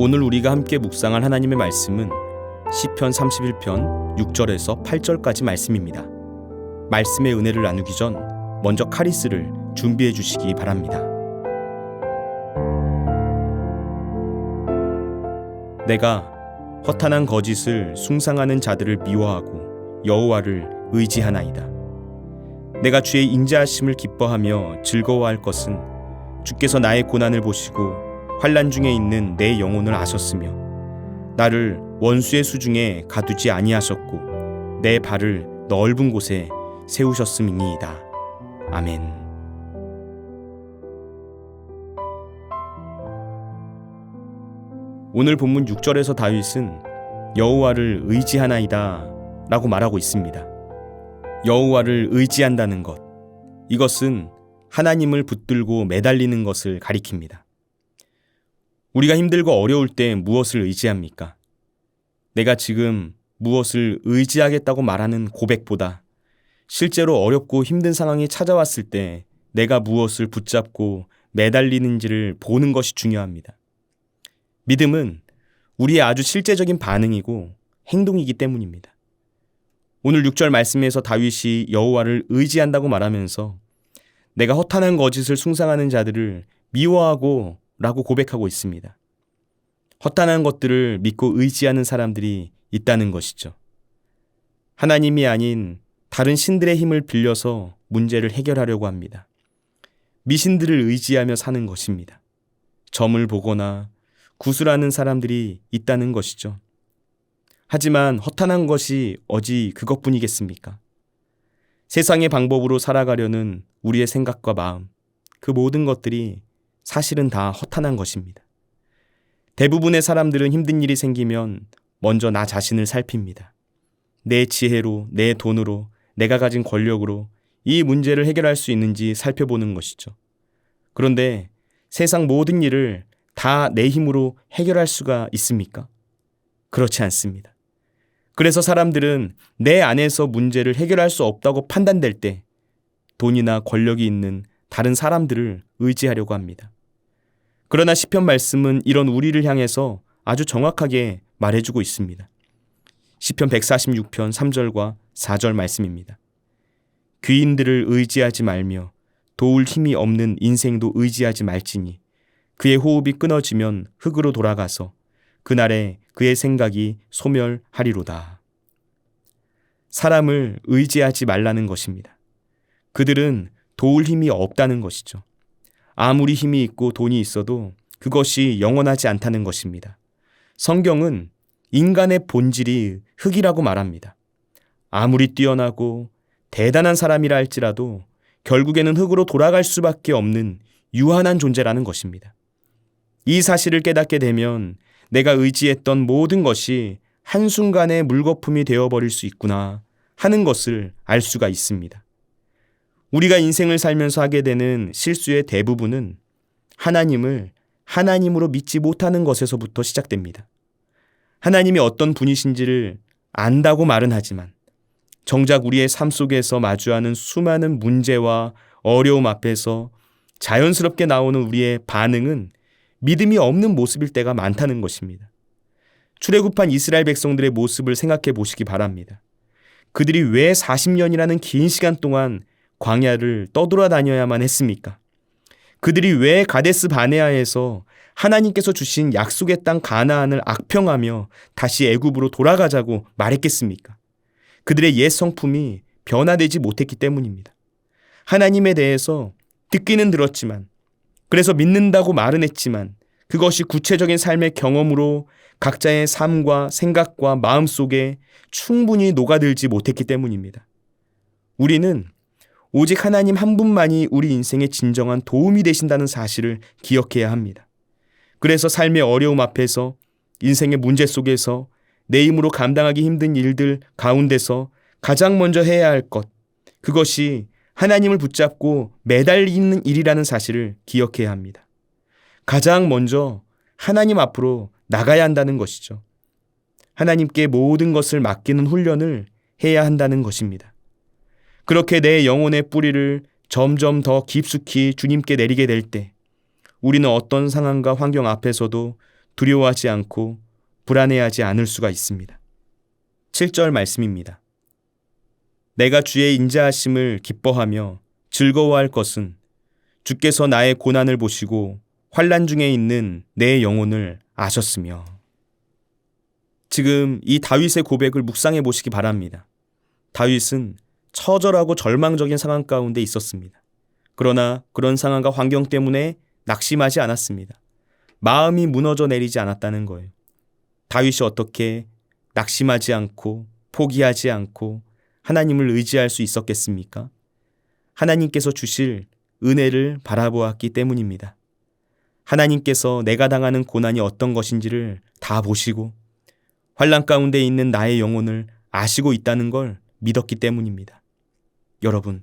오늘 우리가 함께 묵상할 하나님의 말씀은 시편 31편 6절에서 8절까지 말씀입니다. 말씀의 은혜를 나누기 전 먼저 카리스를 준비해 주시기 바랍니다. 내가 허탄한 거짓을 숭상하는 자들을 미워하고 여호와를 의지하나이다. 내가 주의 인자하심을 기뻐하며 즐거워할 것은 주께서 나의 고난을 보시고 환난 중에 있는 내 영혼을 아셨으며 나를 원수의 수중에 가두지 아니하셨고 내 발을 넓은 곳에 세우셨음이니이다. 아멘. 오늘 본문 6절에서 다윗은 여호와를 의지하나이다 라고 말하고 있습니다. 여호와를 의지한다는 것, 이것은 하나님을 붙들고 매달리는 것을 가리킵니다. 우리가 힘들고 어려울 때 무엇을 의지합니까? 내가 지금 무엇을 의지하겠다고 말하는 고백보다 실제로 어렵고 힘든 상황이 찾아왔을 때 내가 무엇을 붙잡고 매달리는지를 보는 것이 중요합니다. 믿음은 우리의 아주 실제적인 반응이고 행동이기 때문입니다. 오늘 6절 말씀에서 다윗이 여호와를 의지한다고 말하면서 내가 허탄한 거짓을 숭상하는 자들을 미워하고 라고 고백하고 있습니다. 허탄한 것들을 믿고 의지하는 사람들이 있다는 것이죠. 하나님이 아닌 다른 신들의 힘을 빌려서 문제를 해결하려고 합니다. 미신들을 의지하며 사는 것입니다. 점을 보거나 구술하는 사람들이 있다는 것이죠. 하지만 허탄한 것이 어디 그것뿐이겠습니까? 세상의 방법으로 살아가려는 우리의 생각과 마음, 그 모든 것들이 사실은 다 허탄한 것입니다. 대부분의 사람들은 힘든 일이 생기면 먼저 나 자신을 살핍니다. 내 지혜로, 내 돈으로, 내가 가진 권력으로 이 문제를 해결할 수 있는지 살펴보는 것이죠. 그런데 세상 모든 일을 다 내 힘으로 해결할 수가 있습니까? 그렇지 않습니다. 그래서 사람들은 내 안에서 문제를 해결할 수 없다고 판단될 때 돈이나 권력이 있는 다른 사람들을 의지하려고 합니다. 그러나 시편 말씀은 이런 우리를 향해서 아주 정확하게 말해주고 있습니다. 시편 146편 3절과 4절 말씀입니다. 귀인들을 의지하지 말며 도울 힘이 없는 인생도 의지하지 말지니 그의 호흡이 끊어지면 흙으로 돌아가서 그날에 그의 생각이 소멸하리로다. 사람을 의지하지 말라는 것입니다. 그들은 도울 힘이 없다는 것이죠. 아무리 힘이 있고 돈이 있어도 그것이 영원하지 않다는 것입니다. 성경은 인간의 본질이 흙이라고 말합니다. 아무리 뛰어나고 대단한 사람이라 할지라도 결국에는 흙으로 돌아갈 수밖에 없는 유한한 존재라는 것입니다. 이 사실을 깨닫게 되면 내가 의지했던 모든 것이 한순간에 물거품이 되어버릴 수 있구나 하는 것을 알 수가 있습니다. 우리가 인생을 살면서 하게 되는 실수의 대부분은 하나님을 하나님으로 믿지 못하는 것에서부터 시작됩니다. 하나님이 어떤 분이신지를 안다고 말은 하지만 정작 우리의 삶 속에서 마주하는 수많은 문제와 어려움 앞에서 자연스럽게 나오는 우리의 반응은 믿음이 없는 모습일 때가 많다는 것입니다. 출애굽한 이스라엘 백성들의 모습을 생각해 보시기 바랍니다. 그들이 왜 40년이라는 긴 시간 동안 광야를 떠돌아다녀야만 했습니까? 그들이 왜 가데스 바네아에서 하나님께서 주신 약속의 땅 가나안을 악평하며 다시 애굽으로 돌아가자고 말했겠습니까? 그들의 옛 성품이 변화되지 못했기 때문입니다. 하나님에 대해서 듣기는 들었지만, 그래서 믿는다고 말은 했지만 그것이 구체적인 삶의 경험으로 각자의 삶과 생각과 마음 속에 충분히 녹아들지 못했기 때문입니다. 우리는 오직 하나님 한 분만이 우리 인생에 진정한 도움이 되신다는 사실을 기억해야 합니다. 그래서 삶의 어려움 앞에서, 인생의 문제 속에서, 내 힘으로 감당하기 힘든 일들 가운데서 가장 먼저 해야 할 것, 그것이 하나님을 붙잡고 매달리는 일이라는 사실을 기억해야 합니다. 가장 먼저 하나님 앞으로 나가야 한다는 것이죠. 하나님께 모든 것을 맡기는 훈련을 해야 한다는 것입니다. 그렇게 내 영혼의 뿌리를 점점 더 깊숙이 주님께 내리게 될 때 우리는 어떤 상황과 환경 앞에서도 두려워하지 않고 불안해하지 않을 수가 있습니다. 7절 말씀입니다. 내가 주의 인자하심을 기뻐하며 즐거워할 것은 주께서 나의 고난을 보시고 환난 중에 있는 내 영혼을 아셨으며. 지금 이 다윗의 고백을 묵상해 보시기 바랍니다. 다윗은 처절하고 절망적인 상황 가운데 있었습니다. 그러나 그런 상황과 환경 때문에 낙심하지 않았습니다. 마음이 무너져 내리지 않았다는 거예요. 다윗이 어떻게 낙심하지 않고 포기하지 않고 하나님을 의지할 수 있었겠습니까? 하나님께서 주실 은혜를 바라보았기 때문입니다. 하나님께서 내가 당하는 고난이 어떤 것인지를 다 보시고 환난 가운데 있는 나의 영혼을 아시고 있다는 걸 믿었기 때문입니다. 여러분,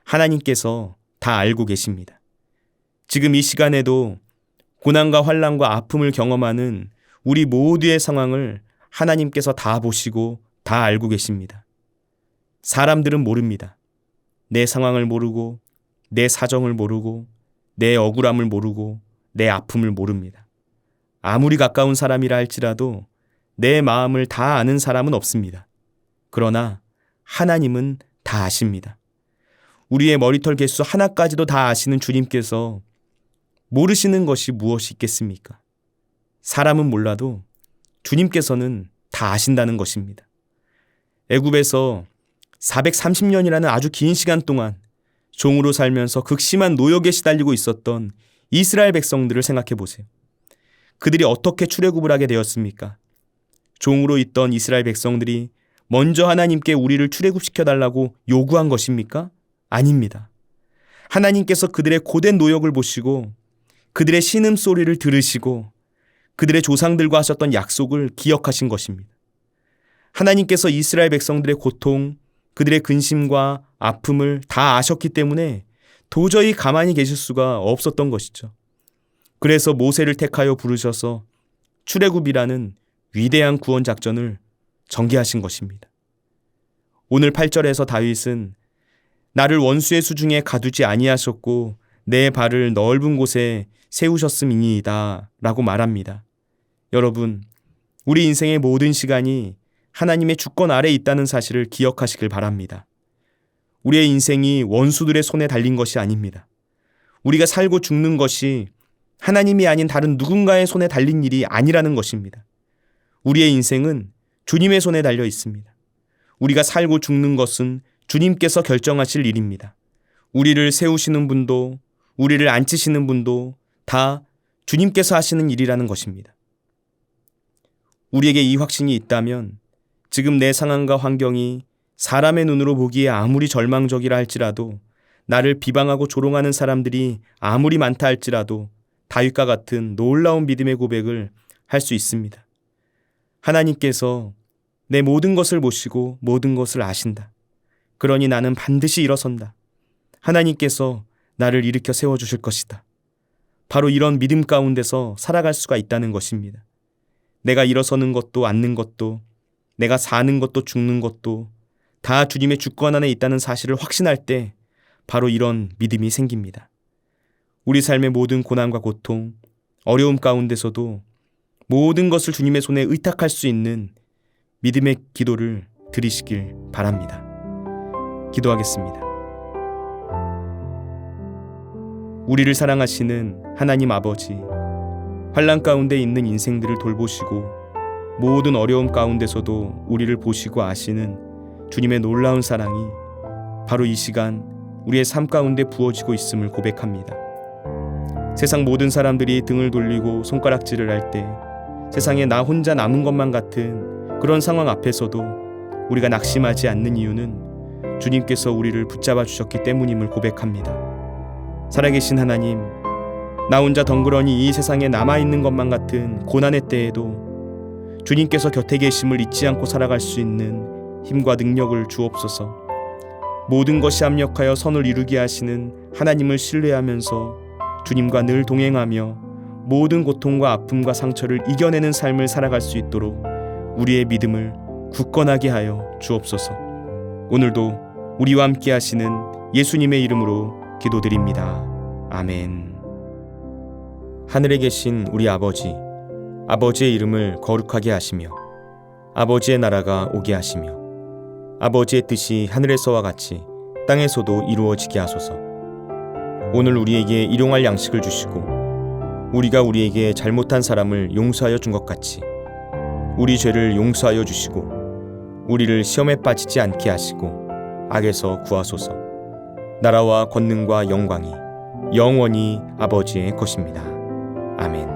하나님께서 다 알고 계십니다. 지금 이 시간에도 고난과 환난과 아픔을 경험하는 우리 모두의 상황을 하나님께서 다 보시고 다 알고 계십니다. 사람들은 모릅니다. 내 상황을 모르고 내 사정을 모르고 내 억울함을 모르고 내 아픔을 모릅니다. 아무리 가까운 사람이라 할지라도 내 마음을 다 아는 사람은 없습니다. 그러나 하나님은 다 아십니다. 우리의 머리털 개수 하나까지도 다 아시는 주님께서 모르시는 것이 무엇이 있겠습니까? 사람은 몰라도 주님께서는 다 아신다는 것입니다. 애굽에서 430년이라는 아주 긴 시간 동안 종으로 살면서 극심한 노역에 시달리고 있었던 이스라엘 백성들을 생각해 보세요. 그들이 어떻게 출애굽을 하게 되었습니까? 종으로 있던 이스라엘 백성들이 먼저 하나님께 우리를 출애굽시켜달라고 요구한 것입니까? 아닙니다. 하나님께서 그들의 고된 노역을 보시고 그들의 신음소리를 들으시고 그들의 조상들과 하셨던 약속을 기억하신 것입니다. 하나님께서 이스라엘 백성들의 고통, 그들의 근심과 아픔을 다 아셨기 때문에 도저히 가만히 계실 수가 없었던 것이죠. 그래서 모세를 택하여 부르셔서 출애굽이라는 위대한 구원 작전을 전개하신 것입니다. 오늘 8절에서 다윗은 나를 원수의 수중에 가두지 아니하셨고 내 발을 넓은 곳에 세우셨음이니이다 라고 말합니다. 여러분, 우리 인생의 모든 시간이 하나님의 주권 아래에 있다는 사실을 기억하시길 바랍니다. 우리의 인생이 원수들의 손에 달린 것이 아닙니다. 우리가 살고 죽는 것이 하나님이 아닌 다른 누군가의 손에 달린 일이 아니라는 것입니다. 우리의 인생은 주님의 손에 달려 있습니다. 우리가 살고 죽는 것은 주님께서 결정하실 일입니다. 우리를 세우시는 분도 우리를 앉히시는 분도 다 주님께서 하시는 일이라는 것입니다. 우리에게 이 확신이 있다면 지금 내 상황과 환경이 사람의 눈으로 보기에 아무리 절망적이라 할지라도 나를 비방하고 조롱하는 사람들이 아무리 많다 할지라도 다윗과 같은 놀라운 믿음의 고백을 할 수 있습니다. 하나님께서 내 모든 것을 보시고 모든 것을 아신다. 그러니 나는 반드시 일어선다. 하나님께서 나를 일으켜 세워주실 것이다. 바로 이런 믿음 가운데서 살아갈 수가 있다는 것입니다. 내가 일어서는 것도 앉는 것도 내가 사는 것도 죽는 것도 다 주님의 주권 안에 있다는 사실을 확신할 때 바로 이런 믿음이 생깁니다. 우리 삶의 모든 고난과 고통, 어려움 가운데서도 모든 것을 주님의 손에 의탁할 수 있는 믿음의 기도를 드리시길 바랍니다. 기도하겠습니다. 우리를 사랑하시는 하나님 아버지, 환난 가운데 있는 인생들을 돌보시고 모든 어려움 가운데서도 우리를 보시고 아시는 주님의 놀라운 사랑이 바로 이 시간 우리의 삶 가운데 부어지고 있음을 고백합니다. 세상 모든 사람들이 등을 돌리고 손가락질을 할 때 세상에 나 혼자 남은 것만 같은 그런 상황 앞에서도 우리가 낙심하지 않는 이유는 주님께서 우리를 붙잡아 주셨기 때문임을 고백합니다. 살아계신 하나님, 나 혼자 덩그러니 이 세상에 남아있는 것만 같은 고난의 때에도 주님께서 곁에 계심을 잊지 않고 살아갈 수 있는 힘과 능력을 주옵소서. 모든 것이 합력하여 선을 이루게 하시는 하나님을 신뢰하면서 주님과 늘 동행하며 모든 고통과 아픔과 상처를 이겨내는 삶을 살아갈 수 있도록 우리의 믿음을 굳건하게 하여 주옵소서. 오늘도 우리와 함께 하시는 예수님의 이름으로 기도드립니다. 아멘. 하늘에 계신 우리 아버지, 아버지의 이름을 거룩하게 하시며 아버지의 나라가 오게 하시며 아버지의 뜻이 하늘에서와 같이 땅에서도 이루어지게 하소서. 오늘 우리에게 일용할 양식을 주시고 우리가 우리에게 잘못한 사람을 용서하여 준 것 같이 우리 죄를 용서하여 주시고 우리를 시험에 빠지지 않게 하시고 악에서 구하소서. 나라와 권능과 영광이 영원히 아버지의 것입니다. 아멘.